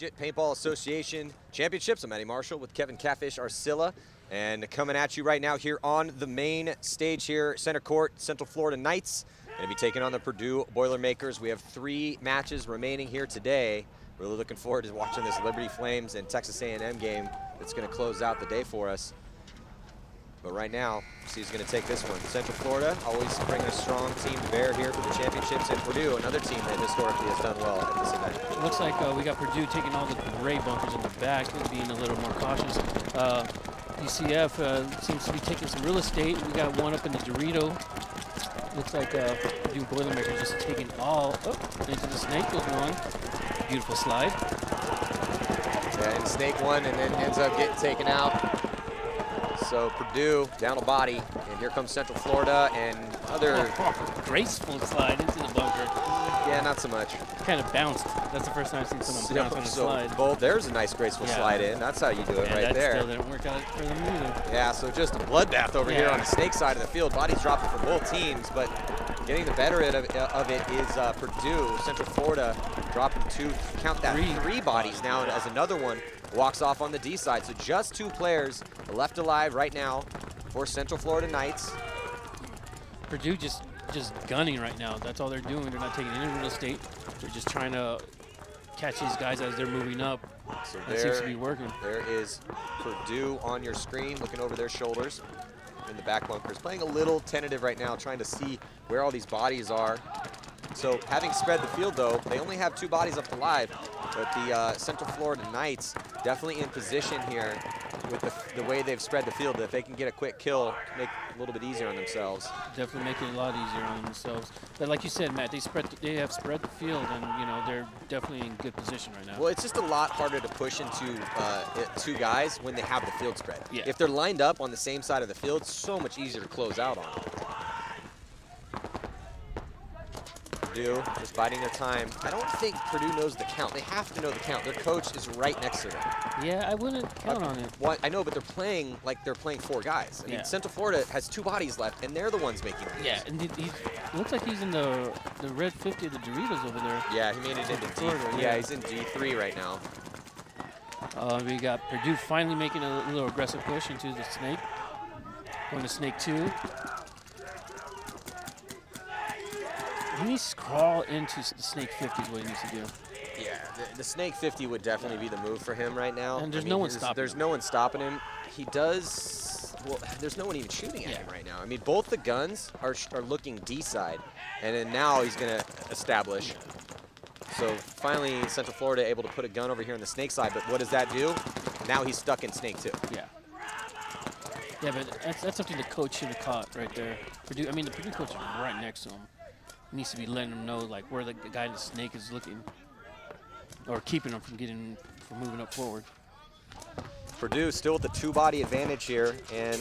Collegiate Paintball Association Championships. I'm Eddie Marshall with Kevin Catfish Arcilla, and coming at you right now here on the main stage here, center court, Central Florida Knights. Going to be taking on the Purdue Boilermakers. We have 3 matches remaining here today. Really looking forward to watching this Liberty Flames and Texas A&M game that's going to close out the day for us. But right now, see who's going to take this one. Central Florida always bringing a strong team to bear here for the championships, and Purdue, another team that historically has done well at this event. It looks like we got Purdue taking all the gray bunkers in the back and being a little more cautious. UCF seems to be taking some real estate. We got one up in the Dorito. Looks like Purdue Boilermakers just taking all into the snake. Goes one. Beautiful slide. Yeah, and snake one and then ends up getting taken out. So Purdue down a body, and here comes Central Florida and other graceful slide into the bunker. Yeah, not so much. Kind of bounced. That's the first time I've seen someone bounce on a slide. Well, there's a nice graceful slide in. That's how you do it right there. Still didn't work out for them either. Yeah, so just a bloodbath over here on the snake side of the field. Bodies dropping for both teams, but getting the better of it is Purdue. Central Florida dropping 2, count that, 3 bodies now as another one walks off on the D side. So just 2 players left alive right now for Central Florida Knights. Purdue just gunning right now. That's all they're doing. They're not taking any real estate. They're just trying to catch these guys as they're moving up. So that seems to be working. There is Purdue on your screen, looking over their shoulders in the back bunkers. Playing a little tentative right now, trying to see where all these bodies are. So having spread the field, though, they only have 2 bodies up alive. But the Central Florida Knights definitely in position here with the way they've spread the field. If they can get a quick kill, make it a little bit easier on themselves. Definitely making it a lot easier on themselves. But like you said, Matt, they have spread the field, and they're definitely in good position right now. Well, it's just a lot harder to push into 2 guys when they have the field spread. Yeah. If they're lined up on the same side of the field, it's so much easier to close out on them. Purdue just biding their time. I don't think Purdue knows the count. They have to know the count. Their coach is right next to them. Yeah, I wouldn't count on it. Well, I know, but they're playing like they're playing 4 guys. I mean, Central Florida has 2 bodies left, and they're the ones making moves. Yeah, and he looks like he's in the red 50 of the Doritos over there. Yeah, he made it into D3. Yeah, he's in D3 right now. We got Purdue finally making a little aggressive push into the snake. Going to snake 2. He needs to crawl into the snake 50 is what he needs to do. Yeah, the snake 50 would definitely be the move for him right now. And there's no one stopping him. There's no one stopping him. He does, well, there's no one even shooting at him right now. I mean, both the guns are looking D side, and then now he's going to establish. So finally, Central Florida able to put a gun over here on the snake side, but what does that do? Now he's stuck in snake 2. Yeah. Yeah, but that's something the coach should have caught right there. Purdue, I mean, the Purdue coach is right next to him. He needs to be letting him know like where the guy in the snake is looking, or keeping him from moving up forward. Purdue still with the 2-body advantage here, and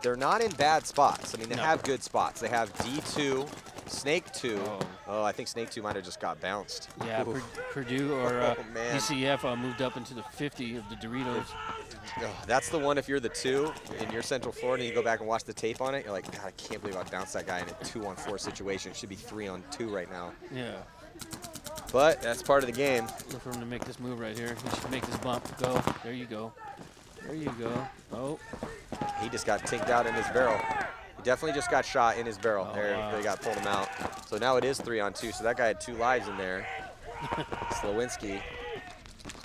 they're not in bad spots. I mean, they have good spots. They have D2, Snake 2. Oh, I think Snake 2 might have just got bounced. Yeah, Purdue or UCF moved up into the 50 of the Doritos. That's the one if you're the 2 and you're Central Florida and you go back and watch the tape on it, you're like, God, I can't believe I bounced that guy in a 2-on-4 situation. It should be 3-on-2 right now. Yeah. But that's part of the game. Look for him to make this move right here. He should make this bump. Go. There you go. There you go. Oh. He just got tinked out in his barrel. He definitely just got shot in his barrel. There, they got pulled him out. So now it is 3-on-2. So that guy had 2 lives in there. Slowinski.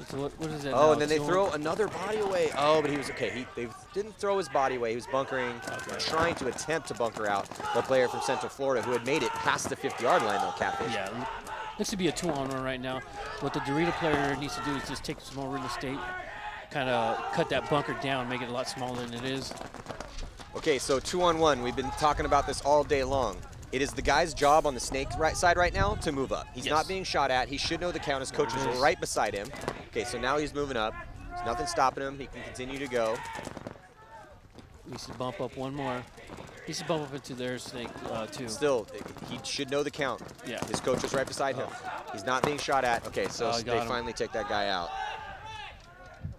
So what is that? Oh, and then they throw another body away. Oh, but he was okay. They didn't throw his body away. He was bunkering, trying to attempt to bunker out the player from Central Florida who had made it past the 50-yard line, though, Catfish. Yeah, looks to be a 2-on-1 right now. What the Dorito player needs to do is just take some more real estate, kind of cut that bunker down, make it a lot smaller than it is. Okay, so 2-on-1. We've been talking about this all day long. It is the guy's job on the snake side right now to move up. He's not being shot at. He should know the count. His coach is right beside him. Okay, so now he's moving up. There's nothing stopping him. He can continue to go. He needs to bump up one more. He needs to bump up into their snake 2. Still, he should know the count. Yeah. His coach is right beside him. He's not being shot at. Okay, so they finally take that guy out.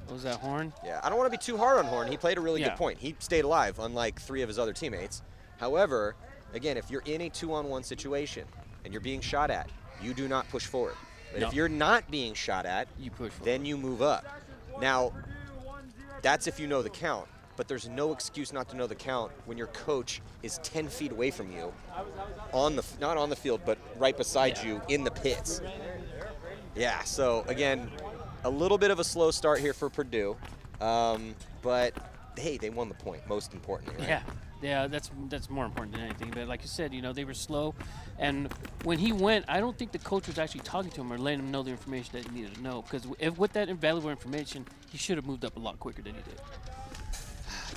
What was that, Horn? Yeah, I don't want to be too hard on Horn. He played a really good point. He stayed alive, unlike 3 of his other teammates. However, again, if you're in a 2-on-1 situation and you're being shot at, you do not push forward. But if you're not being shot at, you push forward. then you move up. Now, that's if you know the count. But there's no excuse not to know the count when your coach is 10 feet away from you, not on the field, but right beside you in the pits. Yeah, so again, a little bit of a slow start here for Purdue, but hey, they won the point, most importantly, right? Yeah, that's more important than anything. But like you said, they were slow, and when he went, I don't think the coach was actually talking to him or letting him know the information that he needed to know. Because with that invaluable information, he should have moved up a lot quicker than he did.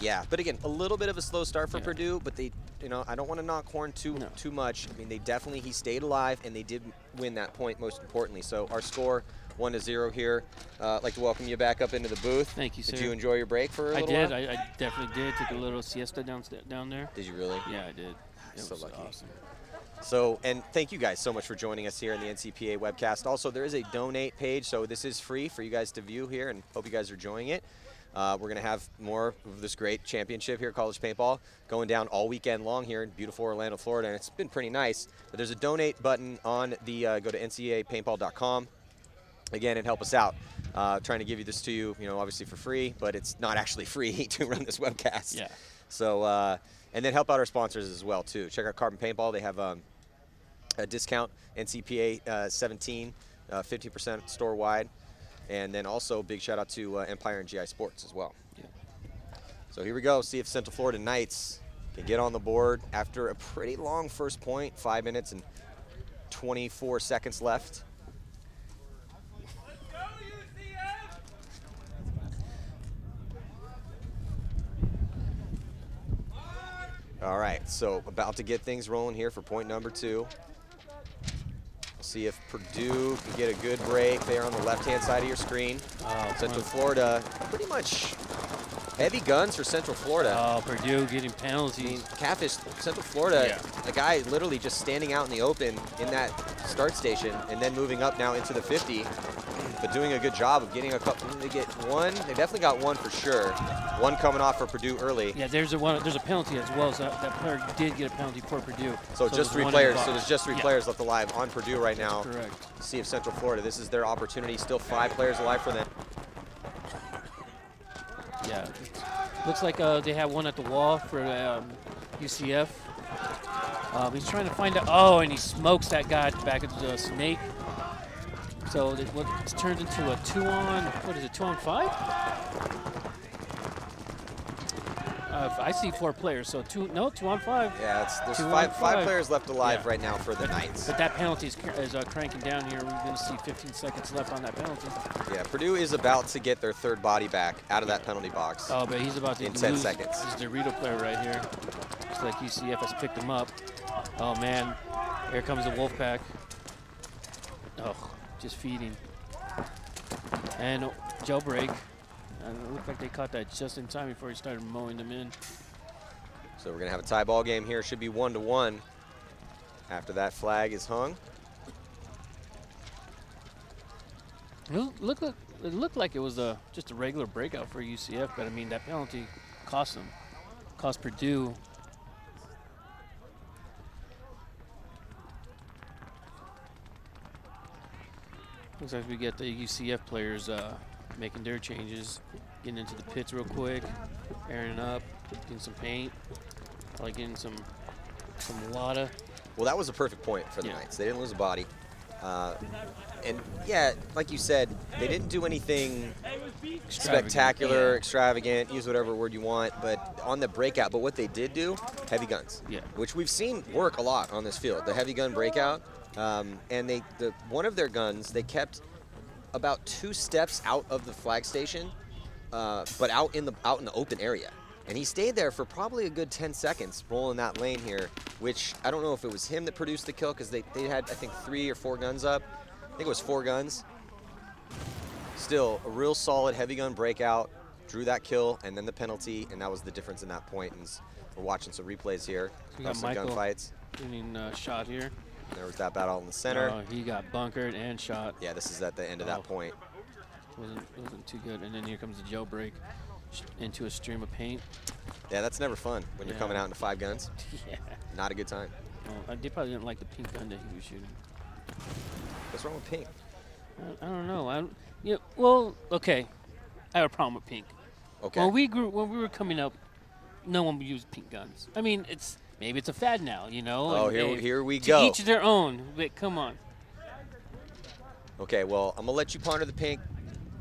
Yeah, but again, a little bit of a slow start for Purdue, but they, I don't want to knock Horn too much. I mean, he stayed alive, and they did win that point, most importantly. So our score, 1-0 here. I'd like to welcome you back up into the booth. Thank you, sir. Did you enjoy your break for a little while? I definitely did. Took a little siesta down there. Did you really? Yeah, I did. So was lucky. Awesome. So, and thank you guys so much for joining us here in the NCPA webcast. Also, there is a donate page, so this is free for you guys to view here, and hope you guys are enjoying it. We're going to have more of this great championship here at College Paintball going down all weekend long here in beautiful Orlando, Florida, and it's been pretty nice. But there's a donate button on the go to ncaapaintball.com. Again, and help us out. Trying to give you this to you, obviously for free, but it's not actually free to run this webcast. Yeah. So, and then help out our sponsors as well, too. Check out Carbon Paintball. They have a discount, NCPA 17, 50% store-wide. And then also big shout out to Empire and GI Sports as well. Yeah. So here we go. See if Central Florida Knights can get on the board after a pretty long first point, 5 minutes and 24 seconds left. All right, so about to get things rolling here for point number 2. See if Purdue can get a good break there on the left-hand side of your screen. Central Florida, pretty much heavy guns for Central Florida. Oh, Purdue getting penalties. I mean, Catfish, Central Florida, the guy literally just standing out in the open in that start station and then moving up now into the 50, but doing a good job of getting a couple. They get one. They definitely got one for sure. One coming off for Purdue early. Yeah, there's a penalty as well. So that player did get a penalty for Purdue. So just 3 players. So there's just 3 players left alive on Purdue right now. That's correct. See if Central Florida. This is their opportunity. Still 5 players alive for them. Yeah, looks like they have one at the wall for UCF. He's trying to find out. Oh, and he smokes that guy back into the snake. So it turns into a 2-on. What is it? 2-on-5? I see 4 players, so 2-on-5. Yeah, there's 5 players left alive right now for the Knights. But that penalty is cranking down here. We're going to see 15 seconds left on that penalty. Yeah, Purdue is about to get their 3rd body back out of that penalty box. Oh, but he's about to in 10 seconds. This is the Dorito player right here. Looks like UCF has picked him up. Oh man, here comes the Wolfpack. Oh, just feeding. And jailbreak. And it looked like they caught that just in time before he started mowing them in. So we're going to have a tie ball game here. Should be 1-1 after that flag is hung. It looked like it was just a regular breakout for UCF, but I mean that penalty cost them. Cost Purdue. Looks like we get the UCF players making their changes, getting into the pits real quick, airing up, getting some paint, probably getting some water. Well, that was a perfect point for the Knights. They didn't lose a body. And yeah, like you said, they didn't do anything spectacular, extravagant, use whatever word you want, but on the breakout. But what they did do, heavy guns, which we've seen work a lot on this field, the heavy gun breakout. And one of their guns, they kept about 2 steps out of the flag station, but out in the open area. And he stayed there for probably a good 10 seconds rolling that lane here, which I don't know if it was him that produced the kill because they had, I think, 3 or 4 guns up. I think it was 4 guns. Still, a real solid heavy gun breakout, drew that kill, and then the penalty, and that was the difference in that point. And we're watching some replays here of some gunfights. Getting shot here. There was that battle in the center. Oh, he got bunkered and shot. Yeah, this is at the end of that point. Wasn't too good. And then here comes the jailbreak into a stream of paint. Yeah, that's never fun when you're coming out into 5 guns. Yeah. Not a good time. Well, they probably didn't like the pink gun that he was shooting. What's wrong with pink? I don't know. Yeah, well, okay. I have a problem with pink. Okay. When we were coming up, no one would use pink guns. I mean, maybe it's a fad now, you know. Oh, and here we to go. each their own. But come on. Okay, well, I'm going to let you ponder the pink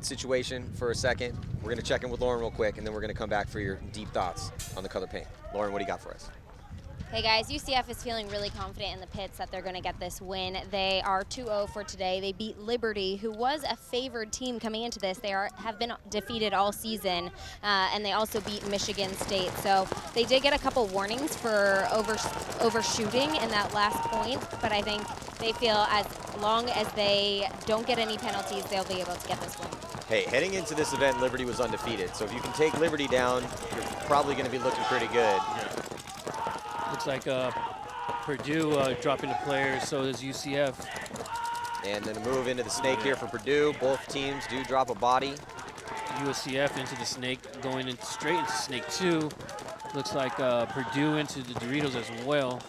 situation for a second. We're going to check in with Lauren real quick, and then we're going to come back for your deep thoughts on the color pink. Lauren, what do you got for us? Hey guys, UCF is feeling really confident in the pits that they're going to get this win. They are 2-0 for today. They beat Liberty, who was a favored team coming into this. They have been defeated all season, and they also beat Michigan State. So they did get a couple warnings for overshooting in that last point, but I think they feel as long as they don't get any penalties, they'll be able to get this win. Hey, heading into this event, Liberty was undefeated. So if you can take Liberty down, you're probably going to be looking pretty good. Looks like Purdue dropping the players, so does UCF. And then a move into the snake here for Purdue. Both teams do drop a body. UCF into the snake, going straight into snake 2. Looks like Purdue into the Doritos as well.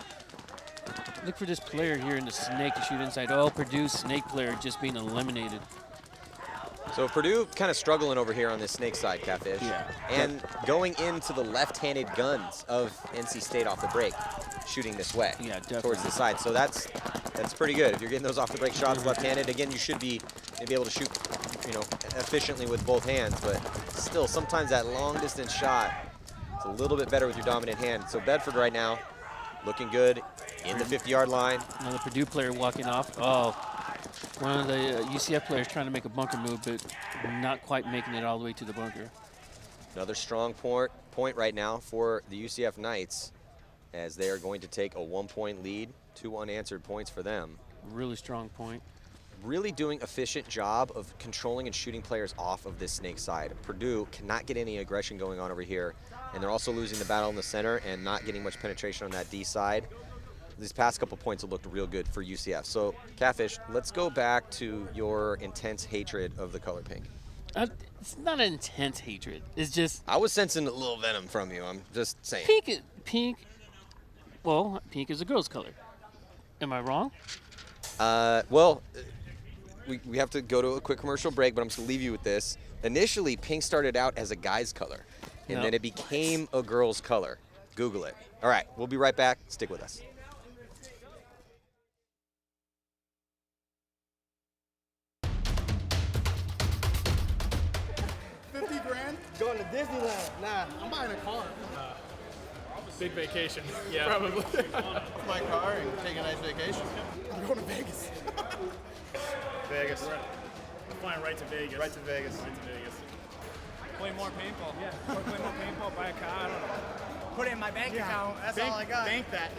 Look for this player here in the snake to shoot inside. Oh, Purdue's snake player just being eliminated. So Purdue kind of struggling over here on this snake side, Catfish. Yeah. And going into the left-handed guns of NC State off the break, shooting this way. Yeah, definitely. Towards the side. So that's pretty good. If you're getting those off the break shots left-handed, again, you should be able to shoot, efficiently with both hands. But still, sometimes that long-distance shot is a little bit better with your dominant hand. So Bedford right now looking good in the 50-yard line. Another Purdue player walking off. Oh. One of the UCF players trying to make a bunker move, but not quite making it all the way to the bunker. Another strong point right now for the UCF Knights, as they are going to take a 1-point lead, 2 unanswered points for them. Really strong point. Really doing efficient job of controlling and shooting players off of this snake side. Purdue cannot get any aggression going on over here, and they're also losing the battle in the center and not getting much penetration on that D side. These past couple points have looked real good for UCF. So, Catfish, let's go back to your intense hatred of the color pink. It's not an intense hatred. It's just... I was sensing a little venom from you. I'm just saying. Pink is a girl's color. Am I wrong? Well, we have to go to a quick commercial break, but I'm just going to leave you with this. Initially, pink started out as a guy's color, and then it became a girl's color. Google it. All right, we'll be right back. Stick with us. Going to Disneyland. Nah, I'm buying a car. Big vacation. Yeah, Probably. my car and take a nice vacation. I'm going to Vegas. Vegas. I'm flying right to Vegas. Right to Vegas. Right to Vegas. Play more paintball. Yeah. Play more paintball, buy a car. I don't know. Put it in my bank account. That's all I got. Bank that.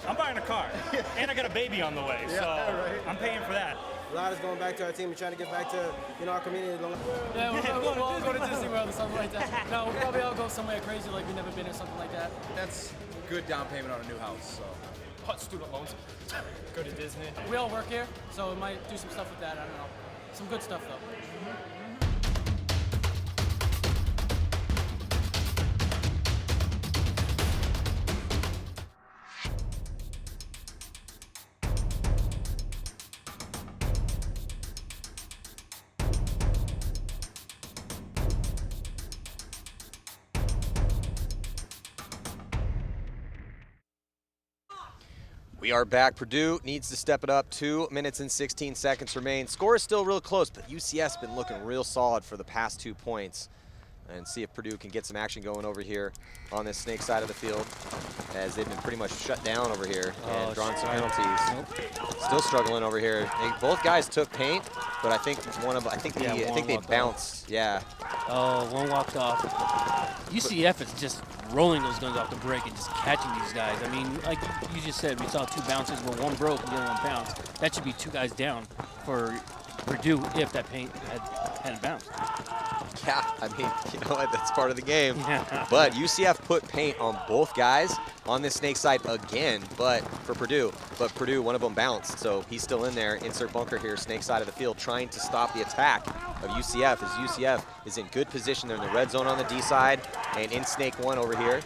I'm buying a car. And I got a baby on the way. Yeah, so right. I'm paying for that. A lot is going back to our team and trying to get back to our community. Yeah, we'll all go to Disney World or something like that. No, we'll probably all go somewhere crazy like we've never been or something like that. That's good down payment on a new house. So, Cut student loans. Go to Disney. We all work here, so we might do some stuff with that. I don't know. Some good stuff though. We are back. Purdue needs to step it up. 2 minutes and 16 seconds remain. Score is still real close, but UCF's been looking real solid for the past 2 points. And see if Purdue can get some action going over here on this snake side of the field, as they've been pretty much shut down over here and drawn some penalties. Still struggling over here. Both guys took paint, but I think they bounced. Yeah. Oh, one walked off. UCF is just rolling those guns off the break and just catching these guys. I mean, like you just said, we saw 2 bounces where one broke and the other one bounced. That should be 2 guys down for Purdue if that paint hadn't bounced. Yeah, I mean, you know what? That's part of the game. Yeah. But UCF put paint on both guys on this snake side again, but for Purdue. But Purdue, one of them bounced, so he's still in there. Insert bunker here, snake side of the field, trying to stop the attack of UCF, as UCF is in good position. They're in the red zone on the D side and in snake 1 over here.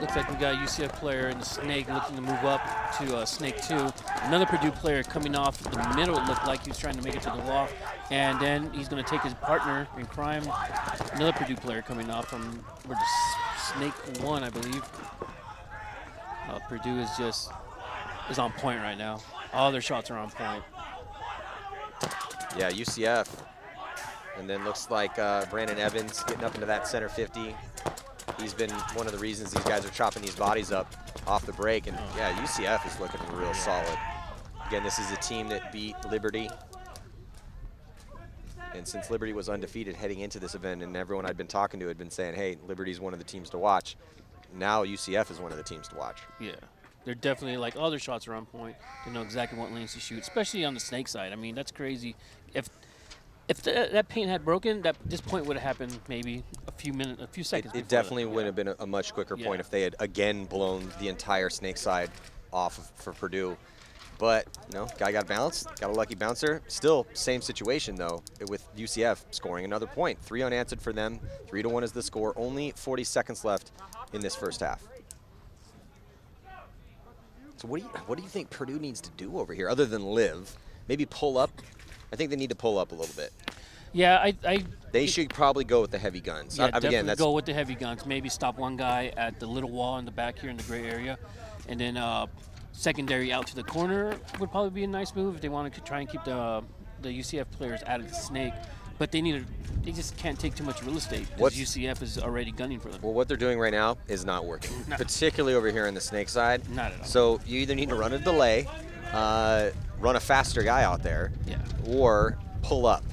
Looks like we got a UCF player in the snake looking to move up to snake 2. Another Purdue player coming off the middle. It looked like he was trying to make it to the wall. And then he's going to take his partner in crime. Another Purdue player coming off from where the snake 1, I believe. Purdue is on point right now. All their shots are on point. Yeah, UCF. And then looks like Brandon Evans getting up into that center 50. He's been one of the reasons these guys are chopping these bodies up off the break. And yeah, UCF is looking real solid. Again, this is a team that beat Liberty. And since Liberty was undefeated heading into this event, and everyone I'd been talking to had been saying, hey, Liberty's one of the teams to watch. Now UCF is one of the teams to watch. Yeah. They're definitely, like, all their shots are on point. They know exactly what lanes to shoot, especially on the snake side. I mean, that's crazy. If that paint had broken, this point would have happened maybe a few seconds. It definitely would have been a much quicker point if they had again blown the entire snake side off for Purdue. But guy got bounced, got a lucky bouncer. Still same situation though with UCF scoring another point. 3 unanswered for them. 3-1 is the score. Only 40 seconds left in this first half. So what do you think Purdue needs to do over here other than live? Maybe pull up. I think they need to pull up a little bit. Yeah, they should probably go with the heavy guns. Yeah, definitely go with the heavy guns. Maybe stop one guy at the little wall in the back here in the gray area, and then secondary out to the corner would probably be a nice move if they want to try and keep the UCF players out of the snake. But they just can't take too much real estate because UCF is already gunning for them. Well, what they're doing right now is not working, particularly over here on the snake side. Not at all. So you either need to run a delay, run a faster guy out there, or pull up,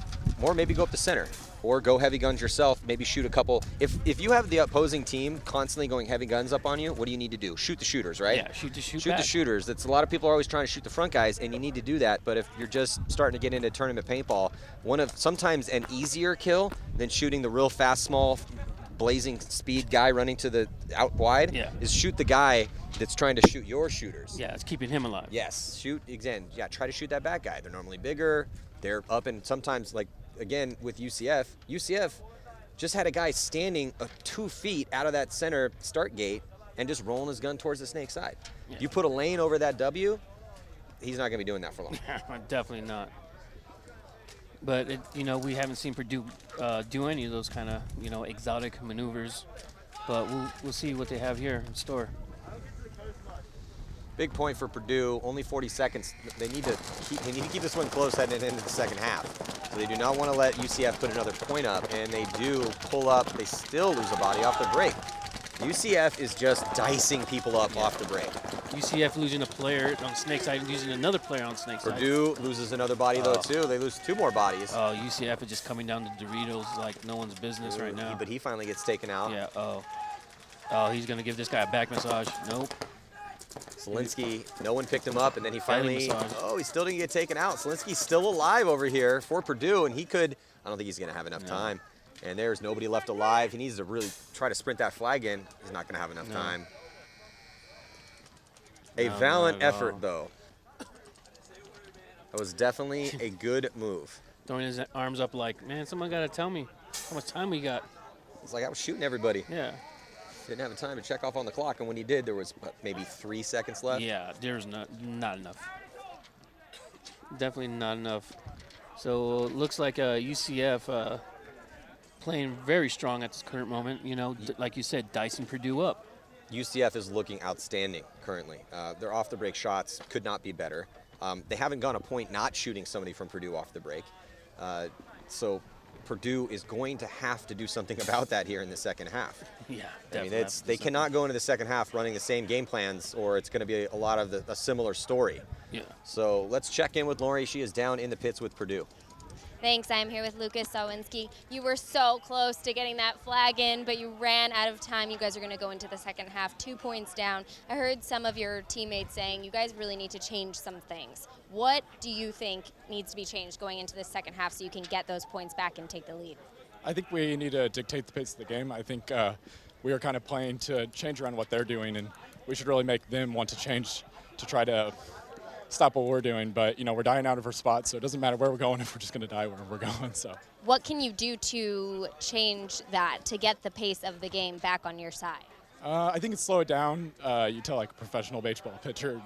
or maybe go up the center, or go heavy guns yourself, maybe shoot a couple. If you have the opposing team constantly going heavy guns up on you, what do you need to do? Shoot the shooters, right? Yeah, shoot the shooters. That's a lot of people are always trying to shoot the front guys, and you need to do that. But if you're just starting to get into tournament paintball, sometimes an easier kill than shooting the real fast, small, blazing speed guy running to the out wide is shoot the guy that's trying to shoot your shooters. Yeah, it's keeping him alive. Yes, try to shoot that back guy. They're normally bigger. They're up, and sometimes, like, again, with UCF just had a guy standing 2 feet out of that center start gate and just rolling his gun towards the snake side. Yeah. You put a lane over that W, he's not going to be doing that for long. Definitely not. But, we haven't seen Purdue do any of those kind of, exotic maneuvers. But we'll see what they have here in store. Big point for Purdue, only 40 seconds. They need to keep this one close heading into the second half. So they do not want to let UCF put another point up, and they do pull up. They still lose a body off the break. UCF is just dicing people up off the break. UCF losing a player on snake side and losing another player on snake side. Purdue loses another body though too. They lose 2 more bodies. Oh, UCF is just coming down to Doritos like no one's business right now. But he finally gets taken out. Yeah, oh, he's going to give this guy a back massage. Nope. Selinsky, no one picked him up, and then he finally, he still didn't get taken out. Selinsky's still alive over here for Purdue, and I don't think he's going to have enough time. And there's nobody left alive. He needs to really try to sprint that flag in. He's not going to have enough time. A valiant effort, though. That was definitely a good move. Throwing his arms up like, man, someone got to tell me how much time we got. It's like I was shooting everybody. Yeah. Didn't have time to check off on the clock, and when he did, there was maybe 3 seconds left. Yeah, there's not enough. Definitely not enough. So looks like UCF playing very strong at this current moment. Like you said, dicing Purdue up. UCF is looking outstanding currently. Their off-the-break shots could not be better. They haven't gone a point not shooting somebody from Purdue off the break. So Purdue is going to have to do something about that here in the second half. Yeah, I mean, they cannot go into the second half running the same game plans, or it's going to be a lot of a similar story. Yeah. So let's check in with Lori. She is down in the pits with Purdue. Thanks. I'm here with Lucas Sawinski. You were so close to getting that flag in, but you ran out of time. You guys are going to go into the second half 2 points down. I heard some of your teammates saying you guys really need to change some things. What do you think needs to be changed going into the second half so you can get those points back and take the lead? I think we need to dictate the pace of the game. I think we are kind of playing to change around what they're doing, and we should really make them want to change to try to stop what we're doing. But, we're dying out of our spots, so it doesn't matter where we're going if we're just going to die where we're going. So, what can you do to change that, to get the pace of the game back on your side? I think it's slow it down. You tell like a professional baseball pitcher,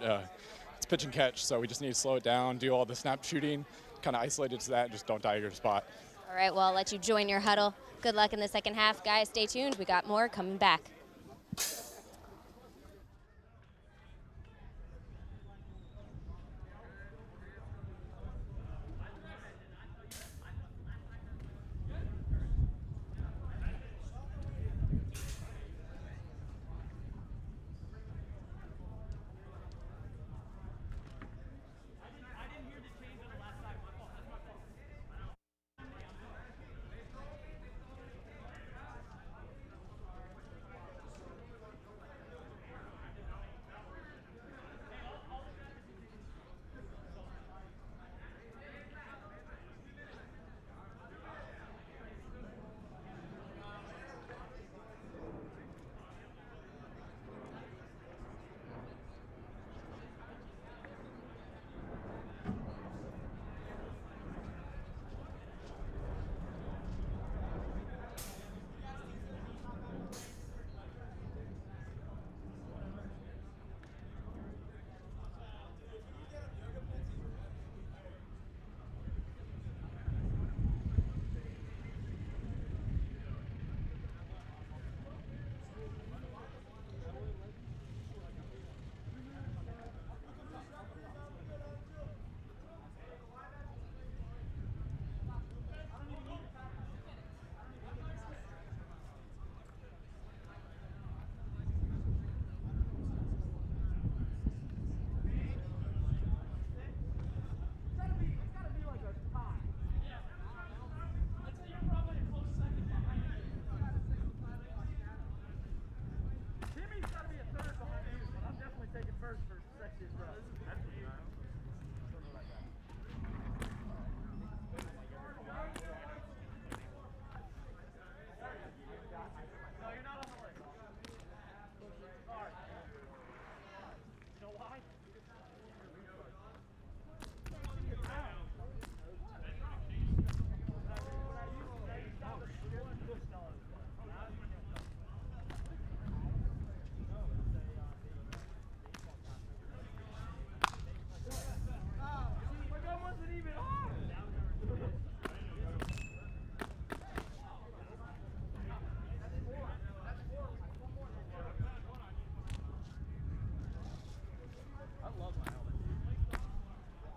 it's pitch and catch, so we just need to slow it down, do all the snap shooting, kind of isolate it to that, just don't die your spot. All right, well, I'll let you join your huddle. Good luck in the second half. Guys, stay tuned. We got more coming back.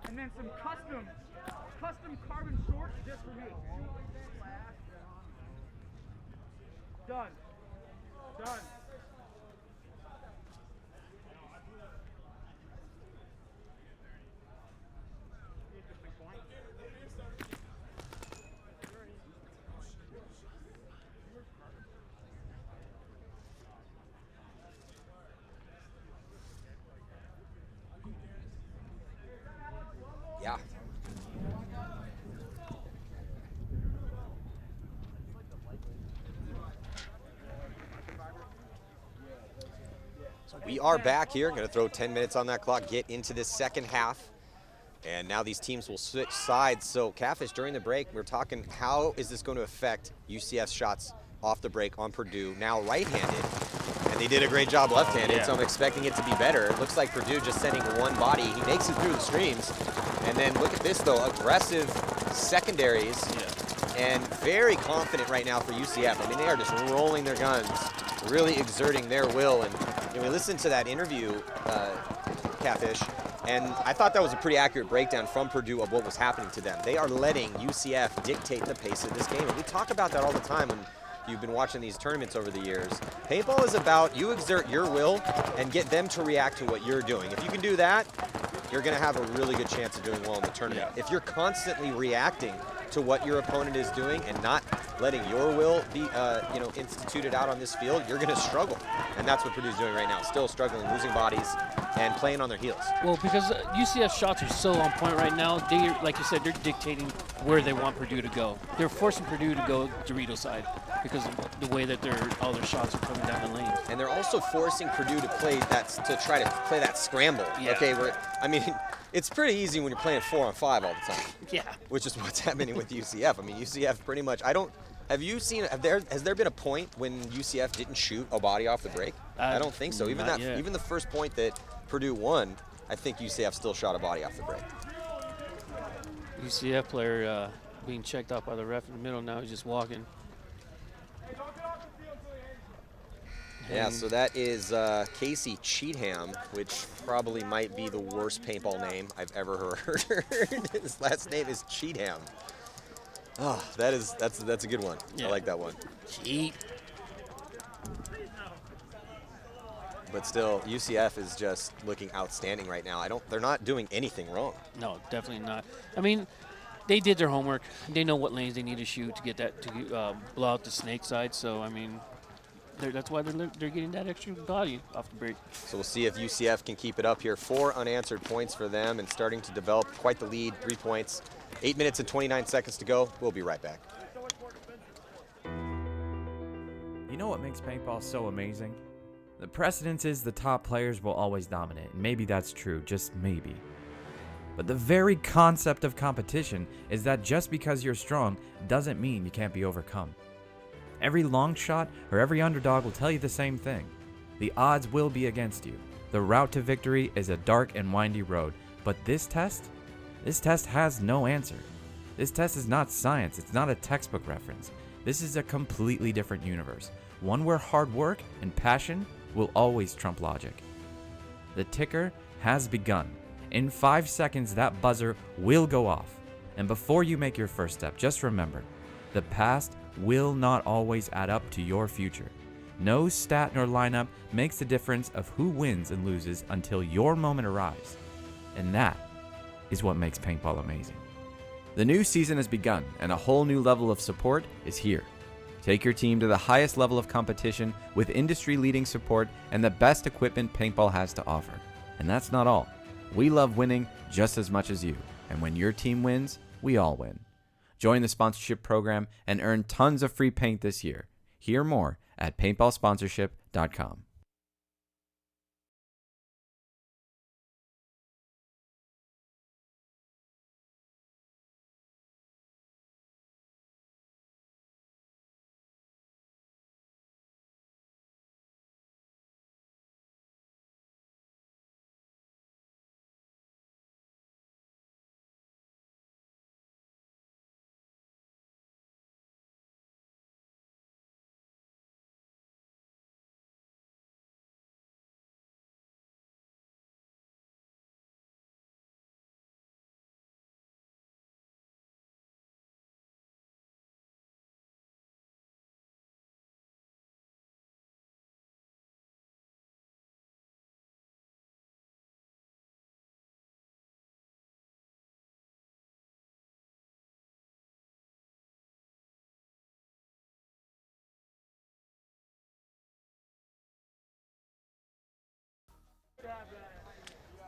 And then some custom carbon shorts just for me. Done. Done. Yeah. So we are back here. Going to throw 10 minutes on that clock, get into this second half. And now these teams will switch sides. So Catfish, during the break, we're talking how is this going to affect UCF's shots off the break on Purdue, now right-handed. And they did a great job left-handed, so I'm expecting it to be better. It looks like Purdue just sending one body. He makes it through the streams. And then look at this, though, aggressive secondaries. And very confident right now for UCF. I mean, they are just rolling their guns, really exerting their will. And we listened to that interview, Catfish, and I thought that was a pretty accurate breakdown from Purdue of what was happening to them. They are letting UCF dictate the pace of this game. And we talk about that all the time when you've been watching these tournaments over the years. Paintball is about you exert your will and get them to react to what you're doing. If you can do that, you're going to have a really good chance of doing well in the tournament. If you're constantly reacting to what your opponent is doing and not letting your will be instituted out on this field, you're going to struggle. And that's what Purdue's doing right now, still struggling, losing bodies, and playing on their heels. Well, because UCF shots are so on point right now, they, like you said, they're dictating where they want Purdue to go. They're forcing Purdue to go Dorito side because of the way that all their shots are coming down the lane. And they're also forcing Purdue to try to play that scramble. Yeah. Okay, I mean, it's pretty easy when you're playing 4-on-5 all the time. Yeah. Which is what's happening with UCF. I mean, UCF pretty much, I don't Have you seen? Has there been a point when UCF didn't shoot a body off the break? I don't think so. Even not yet. even the first point that Purdue won, I think UCF still shot a body off the break. UCF player being checked out by the ref in the middle. Now he's just walking. Yeah, so that is Casey Cheatham, which probably might be the worst paintball name I've ever heard. His last name is Cheatham. Oh, that's a good one. Yeah. I like that one. Cheat. But still, UCF is just looking outstanding right now. They're not doing anything wrong. No, definitely not. I mean, they did their homework. They know what lanes they need to shoot to get that to blow out the snake side. So I mean, that's why they're getting that extra body off the break. So we'll see if UCF can keep it up here. 4 unanswered points for them and starting to develop quite the lead. 3 points. 8 minutes and 29 seconds to go. We'll be right back. You know what makes paintball so amazing? The precedence is the top players will always dominate, and maybe that's true, just maybe. But the very concept of competition is that just because you're strong doesn't mean you can't be overcome. Every long shot or every underdog will tell you the same thing. The odds will be against you. The route to victory is a dark and windy road, but this test has no answer. This test is not science, it's not a textbook reference. This is a completely different universe, one where hard work and passion will always trump logic. The ticker has begun. In 5 seconds, that buzzer will go off. And before you make your first step, just remember, the past will not always add up to your future. No stat nor lineup makes the difference of who wins and loses until your moment arrives. And that is what makes paintball amazing. The new season has begun, and a whole new level of support is here. Take your team to the highest level of competition with industry-leading support and the best equipment paintball has to offer. And that's not all. We love winning just as much as you, and when your team wins, we all win. Join the sponsorship program and earn tons of free paint this year. Hear more at paintballsponsorship.com.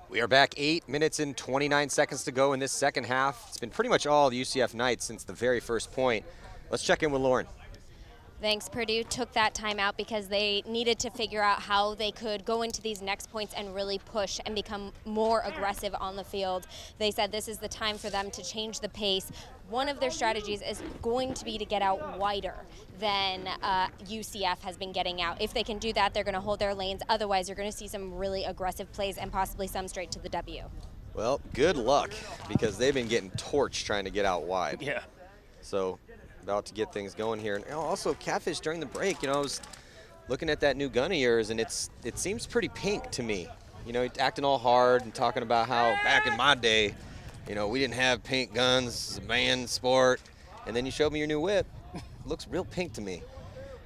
We are back 8 minutes and 29 seconds to go in this second half. It's been pretty much all the UCF Knights since the very first point. Let's check in with Lauren. Thanks. Purdue took that time out because they needed to figure out how they could go into these next points and really push and become more aggressive on the field. They said this is the time for them to change the pace. One of their strategies is going to be to get out wider than UCF has been getting out. If they can do that, they're going to hold their lanes. Otherwise, you're going to see some really aggressive plays and possibly some straight to the W. Well, good luck, because they've been getting torched trying to get out wide. Yeah. So about to get things going here. And also, Catfish, during the break, I was looking at that new gun of yours, and it seems pretty pink to me. Acting all hard and talking about how back in my day, we didn't have pink guns, it's a banned sport. And then you showed me your new whip. It looks real pink to me.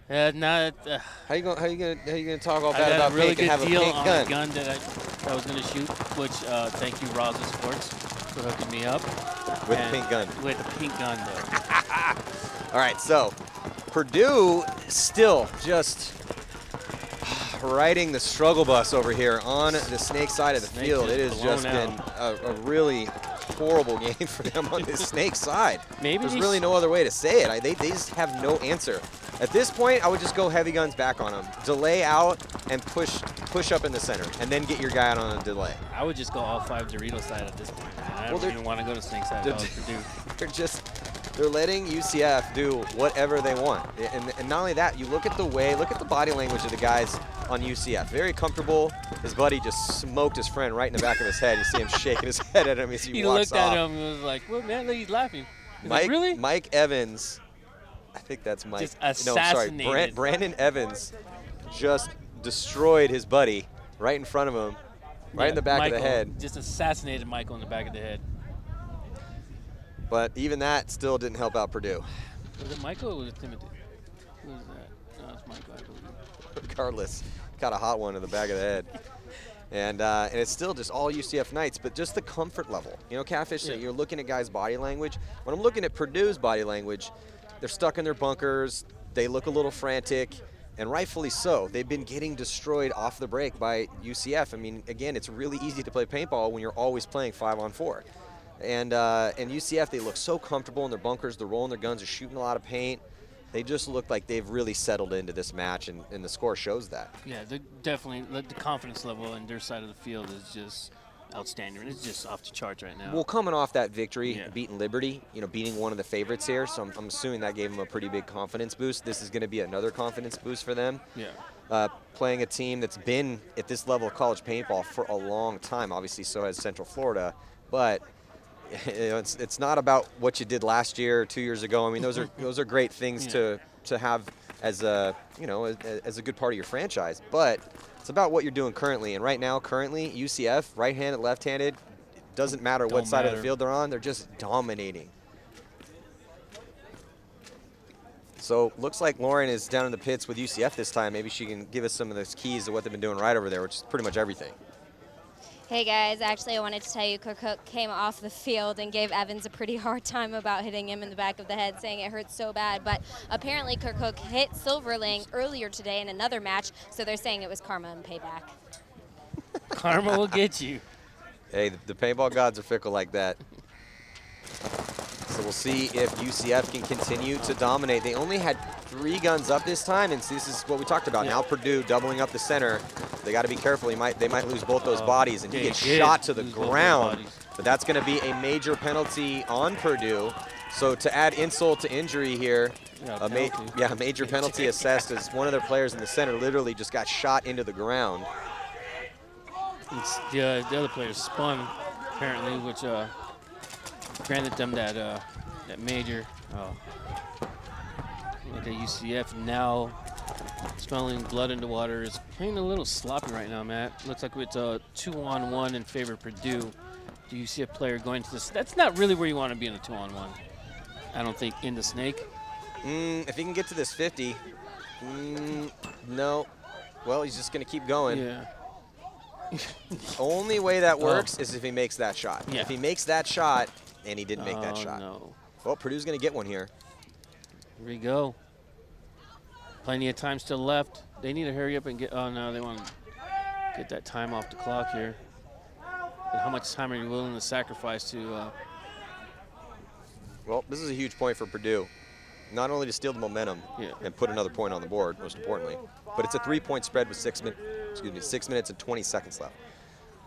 How you gonna talk all bad about really pink and have a deal pink on gun? the gun that I was going to shoot, which thank you, Raza Sports, for hooking me up. With a pink gun. With a pink gun, though. All right, so Purdue still just riding the struggle bus over here on the snake side of the field. It has just been a really horrible game for them on this snake side. There's really no other way to say it. They just have no answer. At this point, I would just go heavy guns back on them. Delay out and push up in the center, and then get your guy out on a delay. I would just go all 5 Dorito side at this point. I don't even want to go to snake side. Purdue. They're letting UCF do whatever they want. And not only that, you look at the body language of the guys on UCF. Very comfortable. His buddy just smoked his friend right in the back of his head. You see him shaking his head at him as he walks looked off. at him and was like, well, man, he's laughing. Really? Mike Evans, I think that's Mike. Just assassinated. No, sorry. Brandon Evans just destroyed his buddy right in front of him, right in the back of the head. Just assassinated Michael in the back of the head. But even that still didn't help out Purdue. Was it Michael or was it Timothy? Who was that? No, it's Michael, I believe. Regardless, got a hot one in the back of the head. And it's still just all UCF Knights, but just the comfort level. You know, Catfish, you're looking at guys' body language. When I'm looking at Purdue's body language, they're stuck in their bunkers. They look a little frantic, and rightfully so. They've been getting destroyed off the break by UCF. I mean, again, it's really easy to play paintball when you're always playing 5-on-4. And UCF, they look so comfortable in their bunkers. They're rolling their guns. They're shooting a lot of paint. They just look like they've really settled into this match, and the score shows that. Yeah, definitely. The confidence level on their side of the field is just outstanding. It's just off the charts right now. Well, coming off that victory, beating Liberty, beating one of the favorites here, so I'm assuming that gave them a pretty big confidence boost. This is going to be another confidence boost for them. Yeah. Playing a team that's been at this level of college paintball for a long time. Obviously, so has Central Florida, but it's not about what you did last year or 2 years ago. I mean, those are great things to have as a as a good part of your franchise, but it's about what you're doing currently. And right now, currently, UCF, right-handed, left-handed, it doesn't matter what side of the field they're on, they're just dominating. So looks like Lauren is down in the pits with UCF this time. Maybe she can give us some of those keys to what they've been doing right over there, which is pretty much everything. Hey guys, actually I wanted to tell you Cook came off the field and gave Evans a pretty hard time about hitting him in the back of the head, saying it hurts so bad. But apparently Cook hit Silverling earlier today in another match, so they're saying it was karma and payback. Karma will get you. Hey, the paintball gods are fickle like that. So we'll see if UCF can continue to dominate. They only had 3 guns up this time, and this is what we talked about. Now Purdue doubling up the center. They got to be careful. They might lose both those bodies, and he gets shot to the ground. But that's going to be a major penalty on Purdue. So to add insult to injury here, a major penalty assessed as one of their players in the center literally just got shot into the ground. The other player spun, apparently, which granted them that major. Look at UCF now smelling blood in the water. Is playing a little sloppy right now, Matt. Looks like it's a 2-on-1 in favor of Purdue. The UCF player going to this. That's not really where you want to be in a 2-on-1. I don't think in the snake. If he can get to this 50, no. Well, he's just going to keep going. Yeah. Only way that works is if he makes that shot. Yeah. If he makes that shot, and he didn't make that shot. No. Well, Purdue's going to get one here. Here we go. Plenty of time still left. They need to hurry up and get. Oh no, they want to get that time off the clock here. And how much time are you willing to sacrifice to? Well, this is a huge point for Purdue. Not only to steal the momentum and put another point on the board, most importantly, but it's a 3-point spread with 6 minutes and 20 seconds left.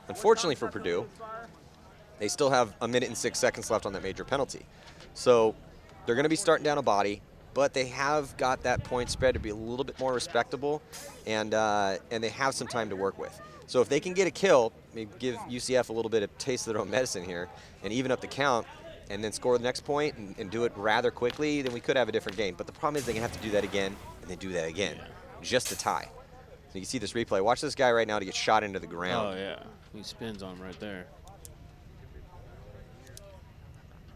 Unfortunately for Purdue, they still have 1 minute and 6 seconds left on that major penalty. So they're going to be starting down a body, but they have got that point spread to be a little bit more respectable, and they have some time to work with. So if they can get a kill, maybe give UCF a little bit of taste of their own medicine here, and even up the count, and then score the next point and do it rather quickly, then we could have a different game. But the problem is they're going to have to do that again, and then do that again, just to tie. So you can see this replay. Watch this guy right now to get shot into the ground. Oh, yeah. He spins on him right there.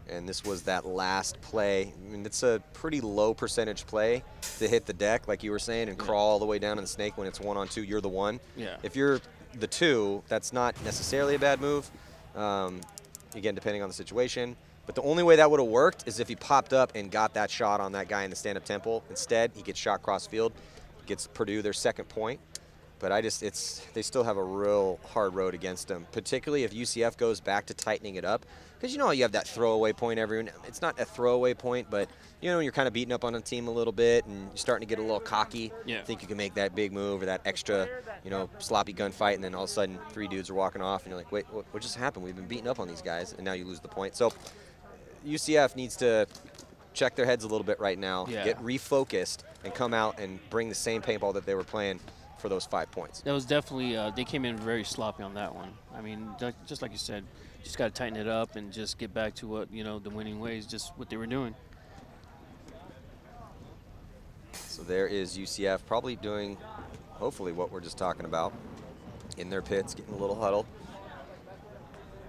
And this was that last play. I mean, it's a pretty low percentage play to hit the deck, like you were saying, and crawl all the way down in the snake when it's 1-on-2. You're the one. Yeah. If you're the 2, that's not necessarily a bad move, again, depending on the situation. But the only way that would have worked is if he popped up and got that shot on that guy in the stand-up temple. Instead, he gets shot cross field, gets Purdue their 2nd point. But they still have a real hard road against them, particularly if UCF goes back to tightening it up. Because you know you have that throwaway point it's not a throwaway point, but you know when you're kind of beating up on a team a little bit and you're starting to get a little cocky, think you can make that big move or that extra, sloppy gunfight, and then all of a sudden 3 dudes are walking off and you're like, wait, what just happened? We've been beating up on these guys, and now you lose the point. So UCF needs to check their heads a little bit right now, Yeah. get refocused, and come out and bring the same paintball that they were playing for those 5 points. That was definitely, they came in very sloppy on that one. I mean, just like you said, just got to tighten it up and just get back to what, the winning ways, just what they were doing. So there is UCF probably doing, hopefully, what we're just talking about in their pits, getting a little huddle.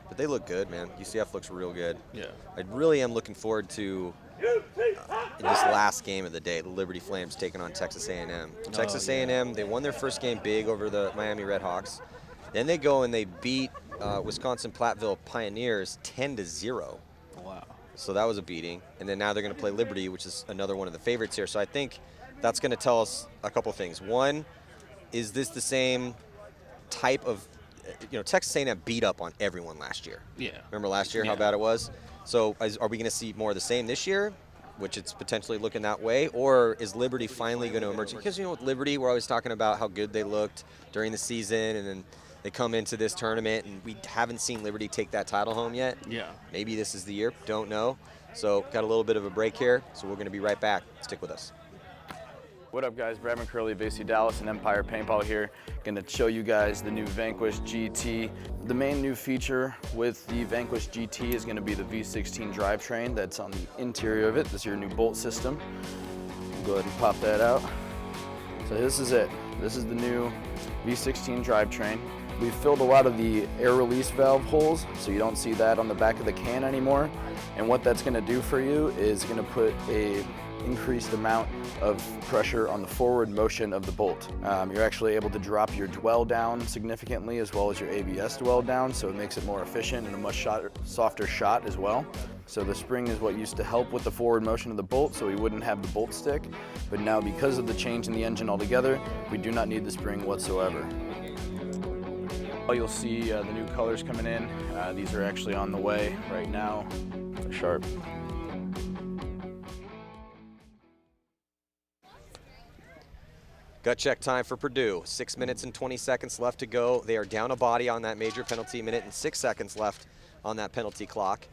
But they look good, man. UCF looks real good. Yeah. I really am looking forward to in this last game of the day, the Liberty Flames taking on Texas A&M. Texas A&M, they won their first game big over the Miami Redhawks. Then they go and they beat Wisconsin Platteville Pioneers 10-0. Wow. So that was a beating. And then now they're going to play Liberty, which is another one of the favorites here. So I think that's going to tell us a couple things. One, is this the same type of, Texas A&M beat up on everyone last year. Yeah. Remember last year how bad it was? So are we going to see more of the same this year, which it's potentially looking that way? Or is Liberty finally going to emerge? Because, with Liberty, we're always talking about how good they looked during the season, and then they come into this tournament, and we haven't seen Liberty take that title home yet. Yeah. Maybe this is the year. Don't know. So got a little bit of a break here, so we're going to be right back. Stick with us. What up, guys? Brad McCurley of AC Dallas and Empire Paintball here. Going to show you guys the new Vanquish GT. The main new feature with the Vanquish GT is going to be the V16 drivetrain that's on the interior of it. This is your new bolt system. Go ahead and pop that out. So this is it. This is the new V16 drivetrain. We've filled a lot of the air release valve holes, so you don't see that on the back of the can anymore. And what that's going to do for you is going to put a increased amount of pressure on the forward motion of the bolt. You're actually able to drop your dwell down significantly as well as your ABS dwell down, so it makes it more efficient and a much softer shot as well. So the spring is what used to help with the forward motion of the bolt, so we wouldn't have the bolt stick. But now, because of the change in the engine altogether, we do not need the spring whatsoever. You'll see the new colors coming in. These are actually on the way right now. They're sharp. Gut check time for Purdue. 6 minutes and 20 seconds left to go. They are down a body on that major penalty, minute and 6 seconds left on that penalty clock.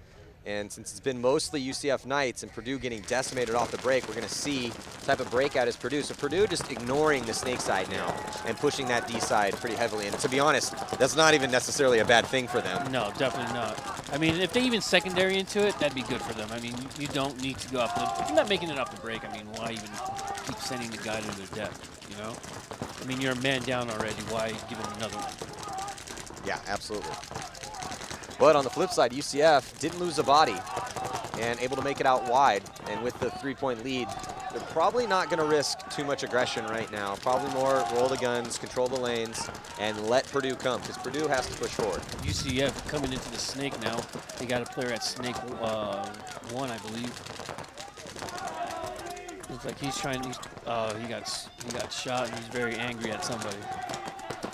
And since it's been mostly UCF Knights and Purdue getting decimated off the break, we're going to see the type of breakout is Purdue. So Purdue just ignoring the snake side now and pushing that D side pretty heavily. And to be honest, that's not even necessarily a bad thing for them. No, definitely not. I mean, if they even secondary into it, that'd be good for them. I mean, you don't need to go off the, if you're not making it off the break, I mean, why even keep sending the guy to their death, I mean, you're a man down already. Why give him another one? Yeah, absolutely. But on the flip side, UCF didn't lose a body and able to make it out wide. And with the 3-point lead, they're probably not going to risk too much aggression right now. Probably more roll the guns, control the lanes, and let Purdue come, because Purdue has to push forward. UCF coming into the snake now. They got a player at snake 1, I believe. Looks like he's trying. He got shot, and he's very angry at somebody.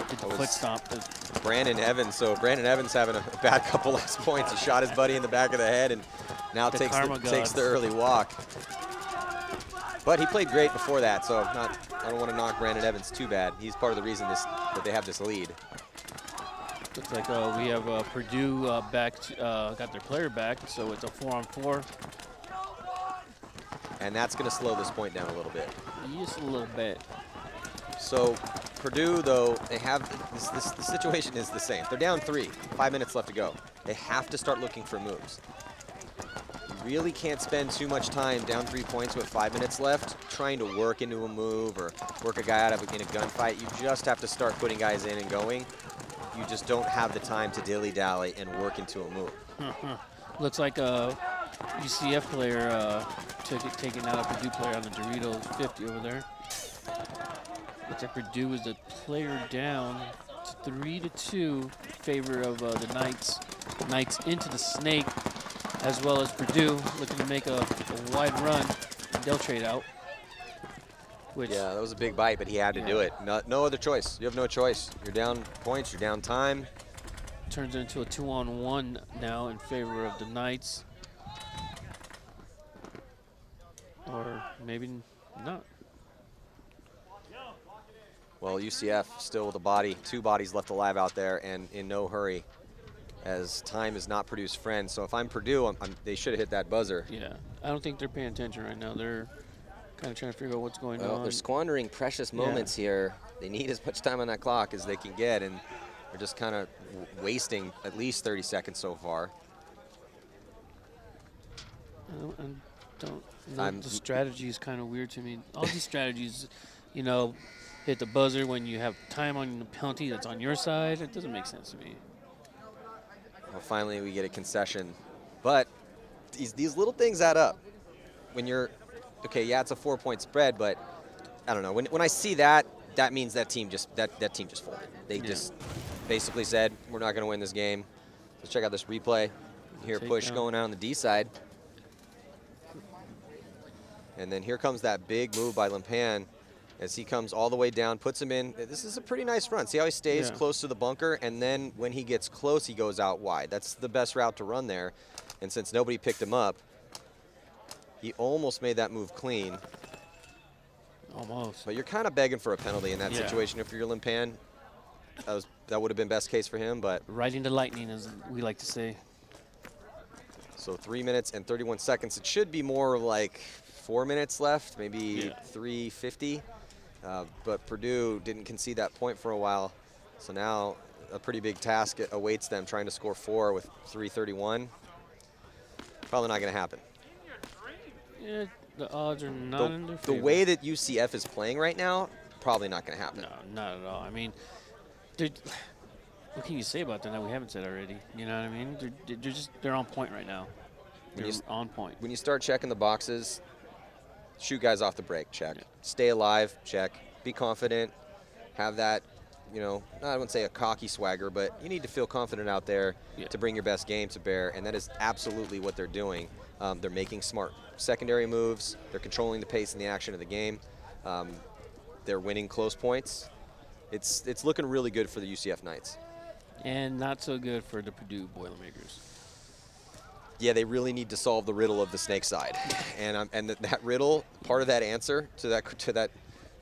Did the foot stomp. Brandon Evans. So Brandon Evans having a bad couple last points. He shot his buddy in the back of the head, and now takes the early walk. But he played great before that, so I don't want to knock Brandon Evans too bad. He's part of the reason that they have this lead. Looks like we have Purdue got their player back, so it's a 4-on-4. And that's going to slow this point down a little bit. Just a little bit. So Purdue, though, they have the situation is the same. They're down 3, 5 minutes left to go. They have to start looking for moves. You really can't spend too much time down 3 points with 5 minutes left trying to work into a move or work a guy out in a gunfight. You just have to start putting guys in and going. You just don't have the time to dilly-dally and work into a move. Looks like a UCF player taking out a Purdue player on the Doritos 50 over there. Looks like Purdue is a player down. It's 3-2 favor of the Knights. Knights into the snake, as well as Purdue looking to make a wide run. They'll trade out. Yeah, that was a big bite, but he had to do it. No other choice. You have no choice. You're down points. You're down time. Turns into a 2-on-1 now in favor of the Knights. Or maybe not. Well, UCF still with a body, 2 bodies left alive out there and in no hurry as time is not Purdue's friend. So if I'm Purdue, they should have hit that buzzer. Yeah, I don't think they're paying attention right now. They're kind of trying to figure out what's going on. They're squandering precious moments here. They need as much time on that clock as they can get, and they're just kind of wasting at least 30 seconds so far. I don't know. The strategy is kind of weird to me. All these strategies, you know, hit the buzzer when you have time on the penalty that's on your side. It doesn't make sense to me. Well, finally we get a concession, but these little things add up. When you're, okay, yeah, it's a 4-point spread, but I don't know. When I see that, that means that team just folded. They just basically said, we're not going to win this game. Let's check out this replay. Here, push going out on the D side. And then here comes that big move by Limpan as he comes all the way down, puts him in. This is a pretty nice run. See how he stays close to the bunker, and then when he gets close, he goes out wide. That's the best route to run there. And since nobody picked him up, he almost made that move clean. Almost. But you're kind of begging for a penalty in that situation if you're Limpan. That would have been best case for him, but riding the lightning, as we like to say. So 3 minutes and 31 seconds. It should be more like 4 minutes left, maybe 3:50. But Purdue didn't concede that point for a while. So now a pretty big task awaits them, trying to score 4 with 3:31. Probably not going to happen. Yeah, the odds are not in their favor. The way that UCF is playing right now, probably not going to happen. No, not at all. I mean, what can you say about them that we haven't said already? You know what I mean? They're on point right now. They're on point. When you start checking the boxes, shoot guys off the break, check. Stay alive, check. Be confident. Have that, you know, I wouldn't say a cocky swagger, but you need to feel confident out there to bring your best game to bear, and that is absolutely what they're doing. They're making smart secondary moves. They're controlling the pace and the action of the game. They're winning close points. It's looking really good for the UCF Knights. And not so good for the Purdue Boilermakers. Yeah, they really need to solve the riddle of the snake side, and that riddle, part of that answer to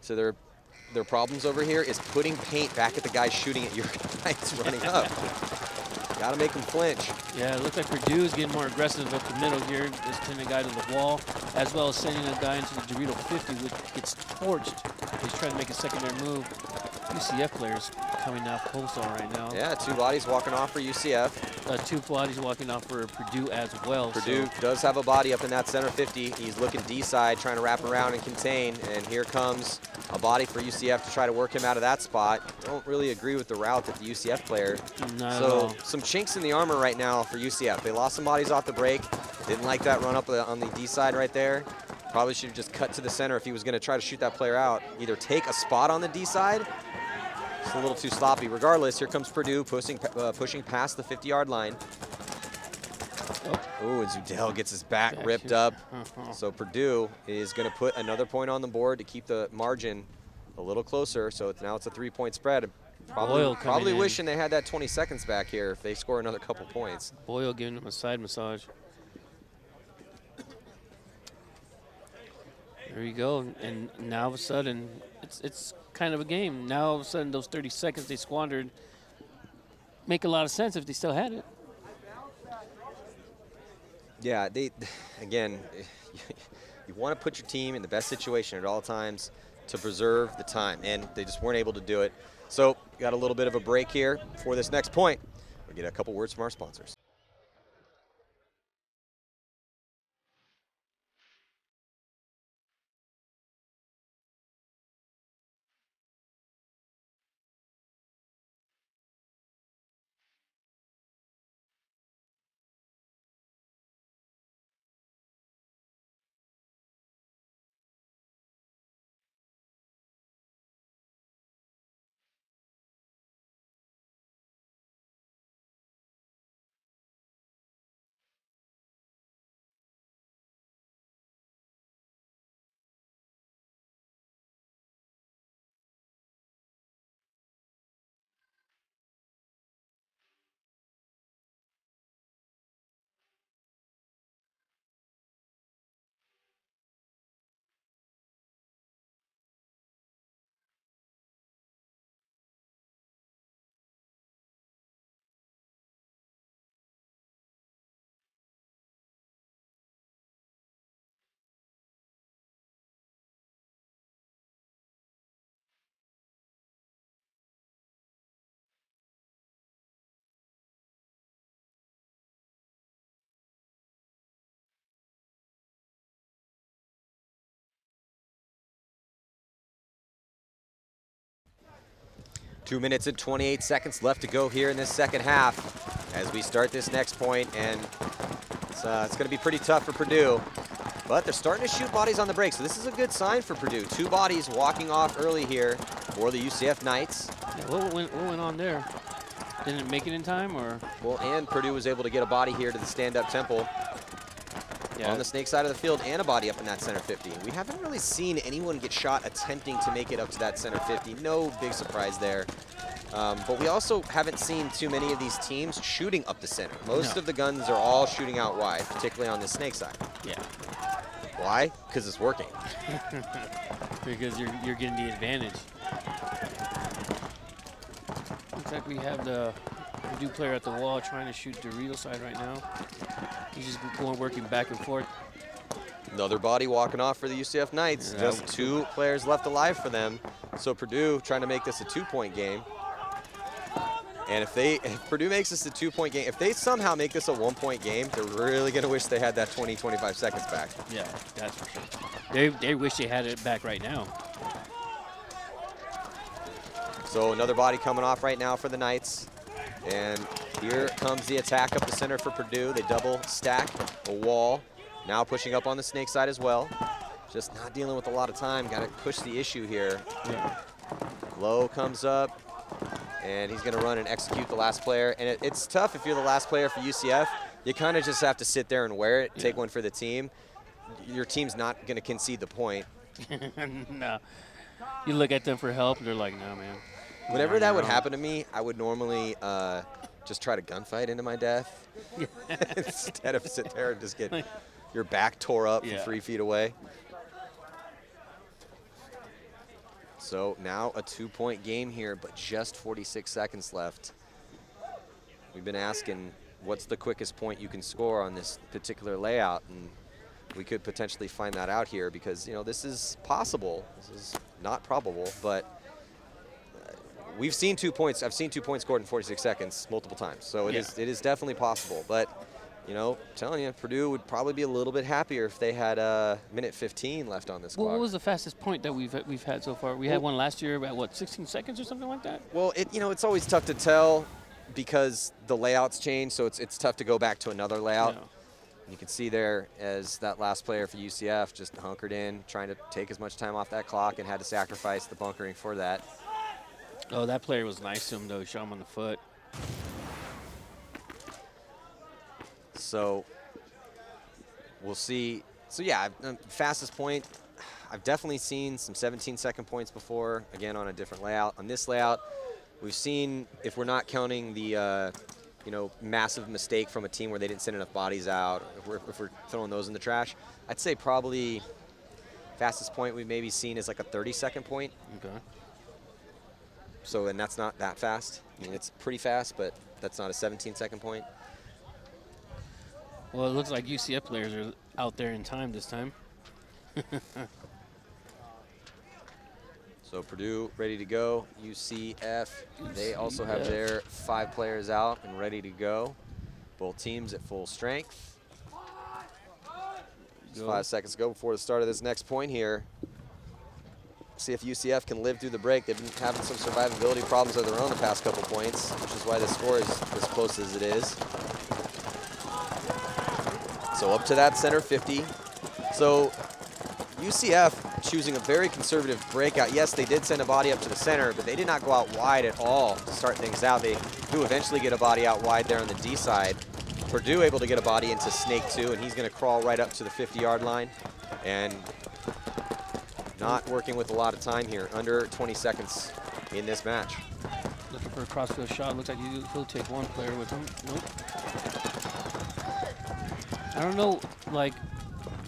their problems over here is putting paint back at the guys shooting at your guys running up. Got to make them flinch. Yeah, it looks like Purdue is getting more aggressive up the middle here, just sending a guy to the wall, as well as sending a guy into the Dorito 50, which gets torched. He's trying to make a secondary move. UCF players coming off postal right now. Yeah, 2 bodies walking off for UCF. 2 bodies walking off for Purdue as well. Purdue does have a body up in that center 50. He's looking D-side, trying to wrap around and contain, and here comes a body for UCF to try to work him out of that spot. Don't really agree with the route that the UCF player. So some chinks in the armor right now for UCF. They lost some bodies off the break. Didn't like that run up on the D-side right there. Probably should have just cut to the center if he was going to try to shoot that player out. Either take a spot on the D-side. It's a little too sloppy. Regardless, here comes Purdue pushing past the 50-yard line. Oh, and Zudell gets his back ripped up. So Purdue is going to put another point on the board to keep the margin a little closer. So now it's a 3-point spread. Probably wishing they had that 20 seconds back here if they score another couple points. Boyle giving him a side massage. There you go, and now all of a sudden, it's kind of a game. Now all of a sudden, those 30 seconds they squandered make a lot of sense if they still had it. Yeah, again, you want to put your team in the best situation at all times to preserve the time, and they just weren't able to do it. So got a little bit of a break here for this next point. We'll get a couple words from our sponsors. 2 minutes and 28 seconds left to go here in this second half as we start this next point, and it's going to be pretty tough for Purdue. But they're starting to shoot bodies on the break, so this is a good sign for Purdue. 2 bodies walking off early here for the UCF Knights. Yeah, what went on there? Didn't it make it in time, or? Well, and Purdue was able to get a body here to the stand-up temple on the snake side of the field, and a body up in that center 50. We haven't really seen anyone get shot attempting to make it up to that center 50. No big surprise there. But we also haven't seen too many of these teams shooting up the center. Most of the guns are all shooting out wide, particularly on the snake side. Yeah. Why? Because it's working. Because you're getting the advantage. Looks like we have the Purdue player at the wall trying to shoot the real side right now. He's just working back and forth. Another body walking off for the UCF Knights. Yeah, just 2 players left alive for them. So Purdue trying to make this a 2-point game. And if Purdue makes this a 2-point game, if they somehow make this a 1-point game, they're really going to wish they had that 20-25 seconds back. Yeah, that's for sure. They wish they had it back right now. So another body coming off right now for the Knights. And here comes the attack up the center for Purdue. They double stack a wall. Now pushing up on the snake side as well. Just not dealing with a lot of time. Got to push the issue here. Yeah. Low comes up. And he's going to run and execute the last player. And it's tough if you're the last player for UCF. You kind of just have to sit there and wear it, take one for the team. Your team's not going to concede the point. No. You look at them for help, and they're like, no, man. Whenever that would happen to me, I would normally just try to gunfight into my death instead of sit there and just get your back tore up from 3 feet away. So now a 2-point game here, but just 46 seconds left. We've been asking, what's the quickest point you can score on this particular layout? And we could potentially find that out here because, you know, this is possible. This is not probable, but we've seen 2 points. I've seen 2 points scored in 46 seconds multiple times. So it is definitely possible. But, you know, I'm telling you, Purdue would probably be a little bit happier if they had a minute 15 left on this clock. What was the fastest point that we've had so far? We had one last year at, what, 16 seconds or something like that? Well, it's always tough to tell because the layouts change, so it's tough to go back to another layout. Yeah. You can see there as that last player for UCF just hunkered in, trying to take as much time off that clock and had to sacrifice the bunkering for that. Oh, that player was nice to him, though. Shot him on the foot. So we'll see. So, yeah, fastest point, I've definitely seen some 17-second points before, again, on a different layout. On this layout, we've seen, if we're not counting the massive mistake from a team where they didn't send enough bodies out, if we're throwing those in the trash, I'd say probably fastest point we've maybe seen is like a 30-second point. Okay. So, and that's not that fast. I mean, it's pretty fast, but that's not a 17-second point. Well, it looks like UCF players are out there in time this time. So Purdue ready to go. UCF, they also have their 5 players out and ready to go. Both teams at full strength. Just 5 seconds to go before the start of this next point here. See if UCF can live through the break. They've been having some survivability problems of their own the past couple points, which is why the score is as close as it is. So up to that center 50. So UCF choosing a very conservative breakout. Yes, they did send a body up to the center, but they did not go out wide at all to start things out. They do eventually get a body out wide there on the D side. Purdue able to get a body into Snake 2, and he's going to crawl right up to the 50-yard line. And not working with a lot of time here, under 20 seconds in this match. Looking for a crossfield shot. Looks like he'll take one player with him. Nope. I don't know, like,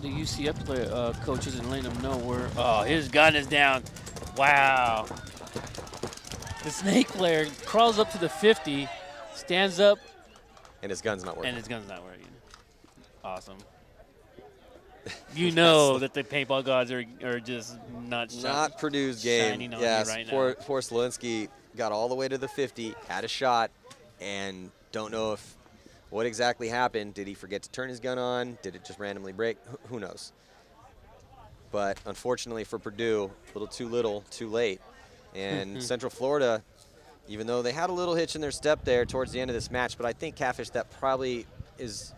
the UCF coach isn't letting him know where. Oh, his gun is down. Wow. The snake player crawls up to the 50, stands up. And his gun's not working. And his gun's not working. Awesome. You know that the paintball gods are just not Purdue's game. Shining on Yes, you right now. poor Slinsky got all the way to the 50, had a shot, and don't know if what exactly happened. Did he forget to turn his gun on? Did it just randomly break? Who knows? But unfortunately for Purdue, a little, too late. And Central Florida, even though they had a little hitch in their step there towards the end of this match. But I think, Catfish, that probably is,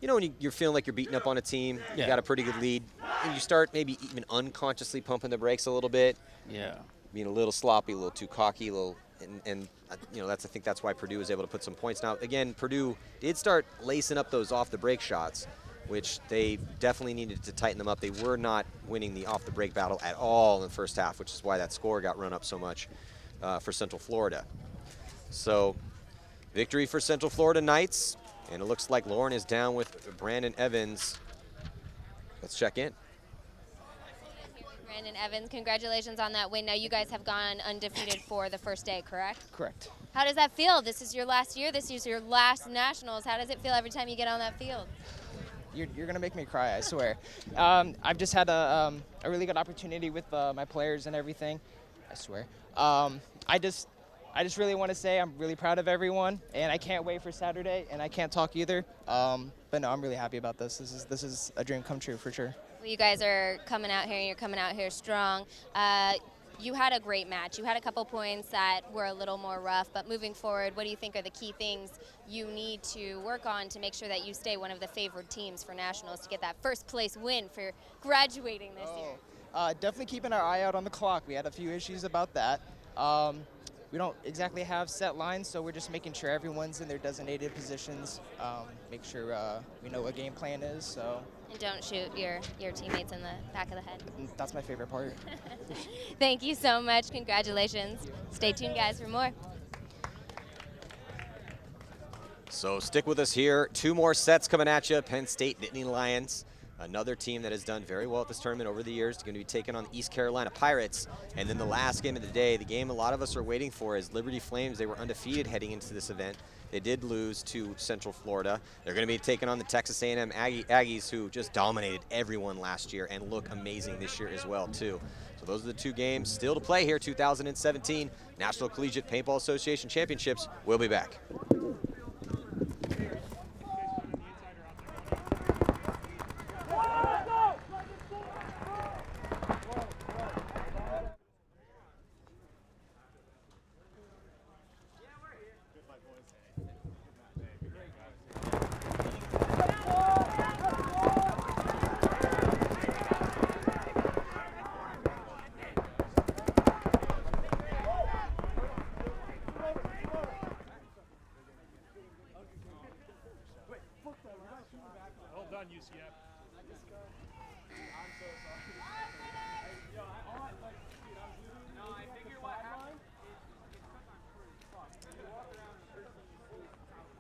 you know, when you're feeling like you're beating up on a team, you got a pretty good lead, and you start maybe even unconsciously pumping the brakes a little bit. Yeah. Being a little sloppy, a little too cocky, a little, and you know, I think that's why Purdue was able to put some points. Now, again, Purdue did start lacing up those off-the-break shots, which they definitely needed to tighten them up. They were not winning the off-the-break battle at all in the first half, which is why that score got run up so much for Central Florida. So, victory for Central Florida Knights, and it looks like Lauren is down with Brandon Evans. Let's check in. Brandon Evans, congratulations on that win. Now you guys have gone undefeated for the first day, correct? Correct. How does that feel? This is your last year. This is your last nationals. How does it feel every time you get on that field? You're going to make me cry, I swear. I've just had a really good opportunity with my players and everything. I swear. I just really want to say I'm really proud of everyone, and I can't wait for Saturday, and I can't talk either. But no, I'm really happy about this. This is a dream come true for sure. Well, you guys are coming out here, and you're coming out here strong. You had a great match. You had a couple points that were a little more rough, but moving forward, what do you think are the key things you need to work on to make sure that you stay one of the favored teams for nationals to get that first place win for graduating this year? Definitely keeping our eye out on the clock. We had a few issues about that. We don't exactly have set lines, so we're just making sure everyone's in their designated positions, make sure we know what game plan is. So. And don't shoot your teammates in the back of the head. That's my favorite part. Thank you so much. Congratulations. Stay tuned, guys, for more. So stick with us here. 2 more sets coming at you. Penn State Nittany Lions, another team that has done very well at this tournament over the years, going to be taking on the East Carolina Pirates. And then the last game of the day, the game a lot of us are waiting for, is Liberty Flames. They were undefeated heading into this event. They did lose to Central Florida. They're going to be taking on the Texas A&M Aggies, who just dominated everyone last year and look amazing this year as well, too. So those are the 2 games still to play here, 2017 National Collegiate Paintball Association Championships. We'll be back. Well done, UCF. I'm so sorry.